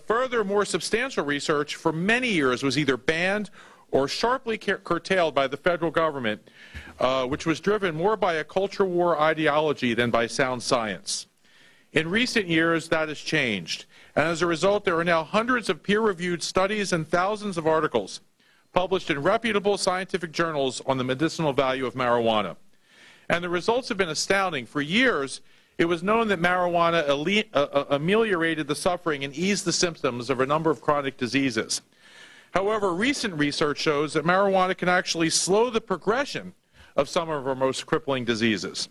Further, more substantial research for many years was either banned or sharply curtailed by the federal government, which was driven more by a culture war ideology than by sound science. In recent years, that has changed, and as a result, there are now hundreds of peer-reviewed studies and thousands of articles published in reputable scientific journals on the medicinal value of marijuana. And the results have been astounding. For years, it was known that marijuana ameliorated the suffering and eased the symptoms of a number of chronic diseases. However, recent research shows that marijuana can actually slow the progression of some of our most crippling diseases.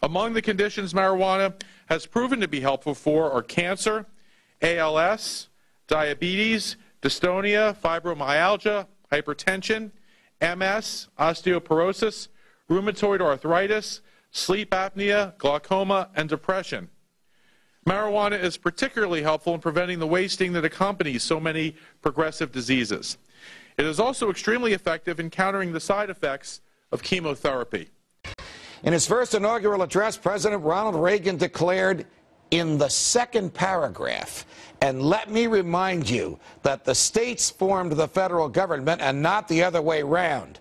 Among the conditions marijuana has proven to be helpful for are cancer, ALS, diabetes, dystonia, fibromyalgia, hypertension, MS, osteoporosis, rheumatoid arthritis, sleep apnea, glaucoma, and depression. Marijuana is particularly helpful in preventing the wasting that accompanies so many progressive diseases. It is also extremely effective in countering the side effects of chemotherapy. In his first inaugural address, President Ronald Reagan declared in the second paragraph, and let me remind you that the states formed the federal government and not the other way around.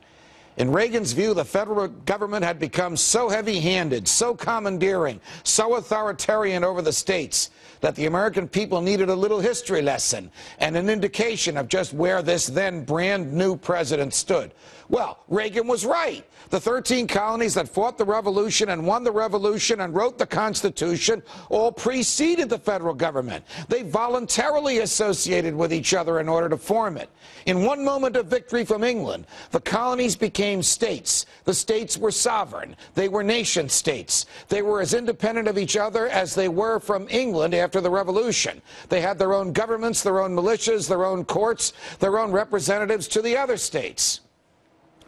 In Reagan's view, the federal government had become so heavy-handed, so commandeering, so authoritarian over the states that the American people needed a little history lesson and an indication of just where this then brand new president stood. Well, Reagan was right. The 13 colonies that fought the revolution and won the revolution and wrote the Constitution all preceded the federal government. They voluntarily associated with each other in order to form it. In one moment of victory from England, the colonies became states. The states were sovereign. They were nation states. They were as independent of each other as they were from England after the revolution. They had their own governments, their own militias, their own courts, their own representatives to the other states.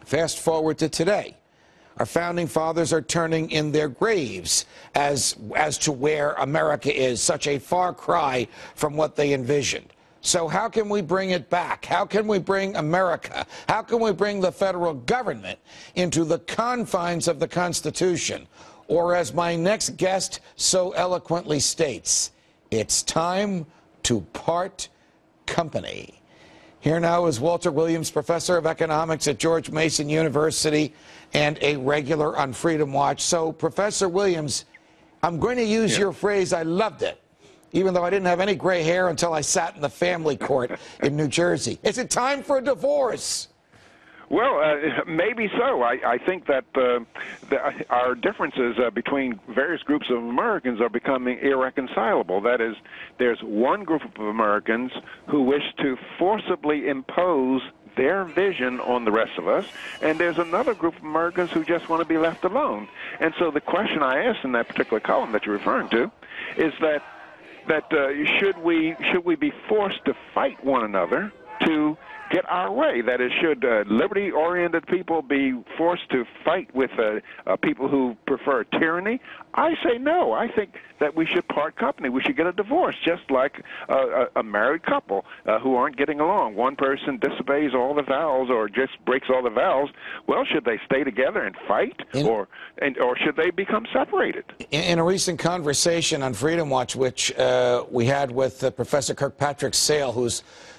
Fast forward to today. Our founding fathers are turning in their graves as to where America is, such a far cry from what they envisioned. So how can we bring it back? How can we bring America? How can we bring the federal government into the confines of the Constitution? Or as my next guest so eloquently states, it's time to part company. Here now is Walter Williams, professor of economics at George Mason University and a regular on Freedom Watch. So, Professor Williams, I'm going to use your phrase, I loved it, even though I didn't have any gray hair until I sat in the family court in New Jersey. Is it time for a divorce? Well, maybe so. I think that our differences between various groups of Americans are becoming irreconcilable. That is, there's one group of Americans who wish to forcibly impose their vision on the rest of us, and there's another group of Americans who just want to be left alone. And so the question I asked in that particular column that you're referring to is that should we be forced to fight one another to get our way? That is, should liberty-oriented people be forced to fight with people who prefer tyranny? I say no. I think that we should part company. We should get a divorce, just like a married couple who aren't getting along. One person disobeys all the vows or just breaks all the vows. Well, should they stay together and fight, or should they become separated? In a recent conversation on Freedom Watch, which we had with Professor Kirkpatrick Sale,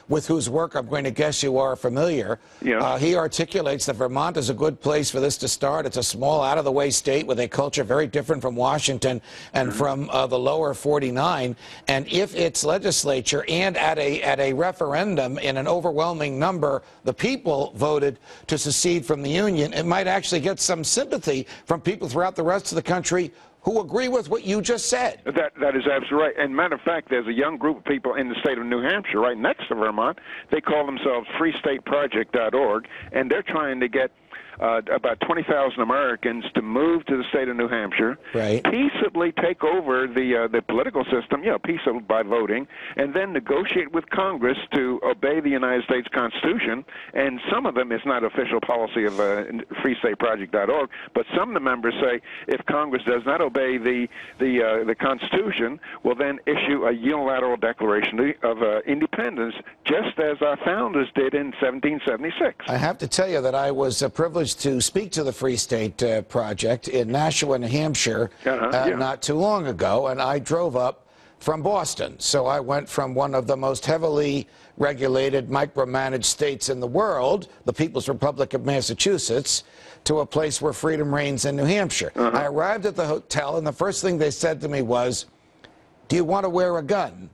with whose work I'm going to guess you are familiar. Yeah. He articulates that Vermont is a good place for this to start. It's a small, out-of-the-way state with a culture very different from Washington and from the lower 49. And if its legislature and at a referendum in an overwhelming number, the people voted to secede from the Union, it might actually get some sympathy from people throughout the rest of the country who agree with what you just said. That is absolutely right. And matter of fact, there's a young group of people in the state of New Hampshire right next to Vermont. They call themselves freestateproject.org, and they're trying to get about 20,000 Americans to move to the state of New Hampshire, right, peaceably take over the political system, peaceably by voting, and then negotiate with Congress to obey the United States Constitution. And some of them, it's not official policy of freestateproject.org, but some of the members say if Congress does not obey the Constitution, will then issue a unilateral declaration of independence, just as our founders did in 1776. I have to tell you that I was privileged to speak to the Free State Project in Nashua, New Hampshire, not too long ago, and I drove up from Boston. So I went from one of the most heavily regulated, micromanaged states in the world, the People's Republic of Massachusetts, to a place where freedom reigns in New Hampshire. I arrived at the hotel, and the first thing they said to me was, "Do you want to wear a gun?"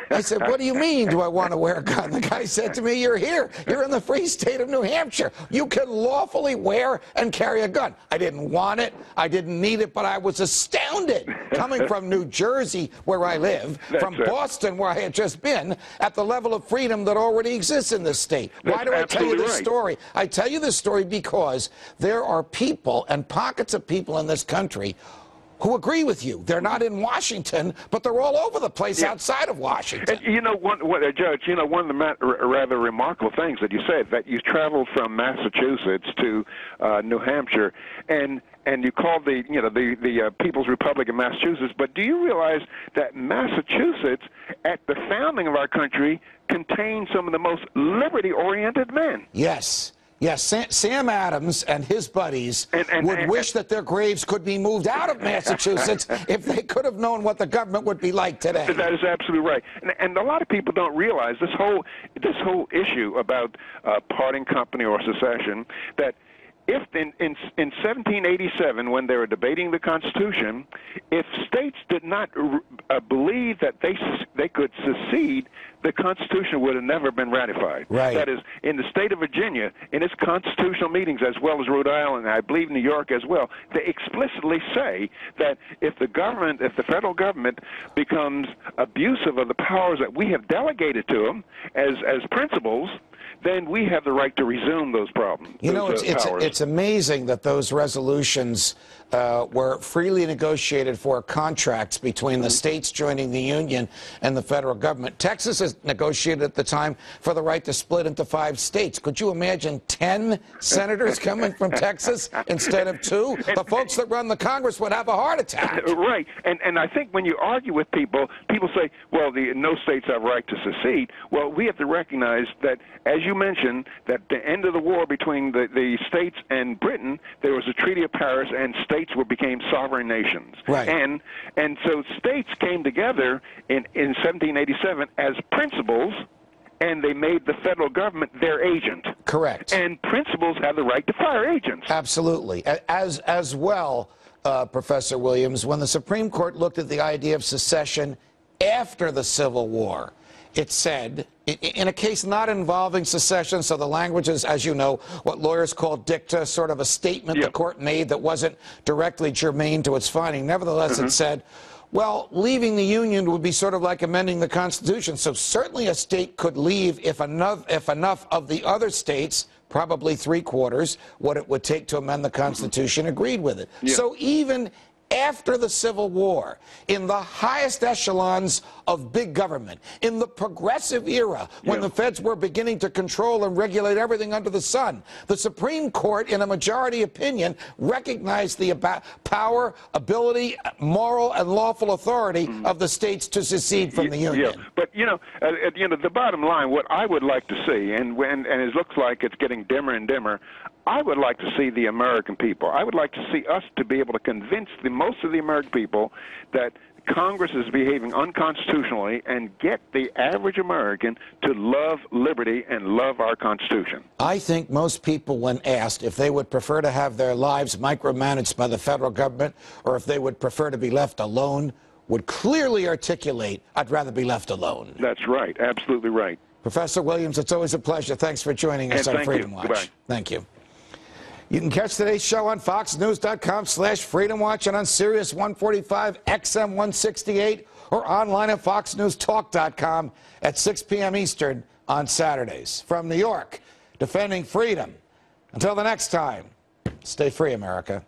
I said, "What do you mean, do I want to wear a gun?" The guy said to me, "You're here. You're in the free state of New Hampshire. You can lawfully wear and carry a gun." I didn't want it. I didn't need it, but I was astounded, coming from New Jersey, where I live, from Boston, where I had just been, at the level of freedom that already exists in this state. Why do I tell you this story? I tell you this story because there are people and pockets of people in this country who agree with you. They're not in Washington, but they're all over the place outside of Washington. And you know, Judge, you know, one of the rather remarkable things that you said, that you traveled from Massachusetts to New Hampshire, and you called the People's Republic of Massachusetts, but do you realize that Massachusetts, at the founding of our country, contained some of the most liberty-oriented men? Yes. Yes, Sam Adams and his buddies would wish that their graves could be moved out of Massachusetts if they could have known what the government would be like today. That is absolutely right. And a lot of people don't realize this whole issue about parting company or secession, that if in 1787, when they were debating the Constitution, if states did not believe that they could secede, the Constitution would have never been ratified. Right. That is, in the state of Virginia, in its constitutional meetings, as well as Rhode Island, and I believe New York as well, they explicitly say that if the federal government becomes abusive of the powers that we have delegated to them as principles, then we have the right to resume those problems. You know, it's amazing that those resolutions were freely negotiated for contracts between the states joining the Union and the federal government. Texas has negotiated at the time for the right to split into 5 states. Could you imagine 10 senators coming from Texas instead of 2? The folks that run the Congress would have a heart attack. Right. And I think when you argue with people, people say, well, no states have a right to secede. Well, we have to recognize that, as you mentioned, that the end of the war between the states and Britain, there was a Treaty of Paris, and states became sovereign nations. Right. And so states came together in 1787 as principals, and they made the federal government their agent. Correct. And principals have the right to fire agents. Absolutely. As well, Professor Williams, when the Supreme Court looked at the idea of secession after the Civil War, it said, in a case not involving secession, so the language is, as you know, what lawyers call dicta, sort of a statement the court made that wasn't directly germane to its finding. Nevertheless, it said, well, leaving the Union would be sort of like amending the Constitution. So certainly a state could leave if enough of the other states, probably 3/4, what it would take to amend the Constitution, agreed with it. Yeah. So even after the Civil War, in the highest echelons of big government, in the progressive era, when the feds were beginning to control and regulate everything under the sun, the Supreme Court, in a majority opinion, recognized the power, ability, moral, and lawful authority of the states to secede from the Union. Yeah, but at the end of the bottom line, what I would like to see, and it looks like it's getting dimmer and dimmer, I would like to see the American people. I would like to see us to be able to convince most of the American people that Congress is behaving unconstitutionally, and get the average American to love liberty and love our Constitution. I think most people, when asked if they would prefer to have their lives micromanaged by the federal government or if they would prefer to be left alone, would clearly articulate, I'd rather be left alone. That's right. Absolutely right. Professor Williams, it's always a pleasure. Thanks for joining us on Freedom Watch. Goodbye. Thank you. You can catch today's show on foxnews.com/Freedom Watch and on Sirius 145 XM 168 or online at foxnewstalk.com at 6 p.m. Eastern on Saturdays. From New York, defending freedom. Until the next time, stay free, America.